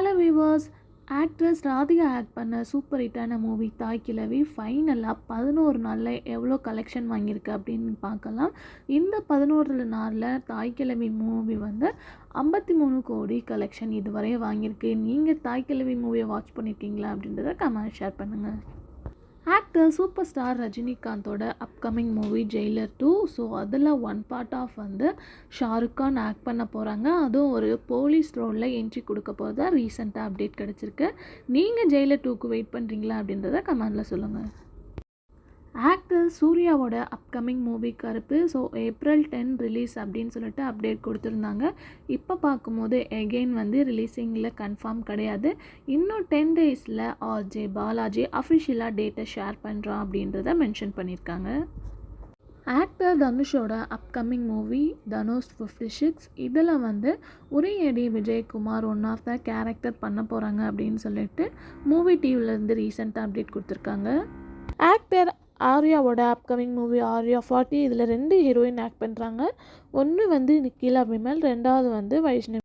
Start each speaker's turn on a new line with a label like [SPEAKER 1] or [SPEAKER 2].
[SPEAKER 1] Hello viewers, actress Radhika act பண்ண super ஹிட்டான movie தாய் கிழவி ஃபைனலாக 11 நாளில் எவ்வளோ கலெக்ஷன் வாங்கியிருக்கு அப்படின்னு பார்க்கலாம். இந்த 11 நாளில் தாய் கிழவி மூவி வந்து 53 கோடி கலெக்ஷன் இதுவரை வாங்கியிருக்கு. நீங்கள் தாய் கிழவி மூவியை வாட்ச் பண்ணியிருக்கீங்களா அப்படின்றத கமெண்ட் ஷேர் பண்ணுங்கள். ஆக்டர் சூப்பர் ஸ்டார் ரஜினிகாந்தோட அப்கமிங் மூவி ஜெயிலர் 2. ஸோ அதில் ஒன் பார்ட் ஆஃப் வந்து ஷாருக் கான் ஆக்ட் பண்ண போகிறாங்க. அதுவும் ஒரு போலீஸ் ரோலில் என்ட்ரி கொடுக்க போகிறதா ரீசெண்டாக அப்டேட் கிடச்சிருக்கு. நீங்கள் ஜெயிலர் 2க்கு வெயிட் பண்ணுறீங்களா அப்படின்றத கமெண்டில் சொல்லுங்கள். ஆக்டர் சூர்யாவோட அப்கமிங் மூவி கருப்பு ஏப்ரல் 10 ரிலீஸ் அப்படின்னு சொல்லிட்டு அப்டேட் கொடுத்துருந்தாங்க. இப்போ பார்க்கும்போது எகெயின் வந்து ரிலீஸிங்கில் கன்ஃபார்ம் கிடையாது. இன்னும் 10 டேஸில் ஆர்ஜே பாலாஜி அஃபிஷியலாக டேட்டை ஷேர் பண்ணுறான் அப்படின்றத மென்ஷன் பண்ணியிருக்காங்க. ஆக்டர் தனுஷோட அப்கமிங் மூவி தனுஷ் 56. இதில் வந்து Uriyadi Vijayakumar one of the character பண்ண போகிறாங்க அப்படின்னு சொல்லிட்டு மூவி டிவிலேருந்து ரீசெண்டாக அப்டேட் கொடுத்துருக்காங்க. ஆக்டர் ஆர்யாவோட அப்கமிங் மூவி ஆர்யா 40. இதில் 2 ஹீரோயின் ஆக்ட் பண்ணுறாங்க. ஒன்று வந்து நிக்கிலா விமல், ரெண்டாவது வந்து வைஷ்ணவி.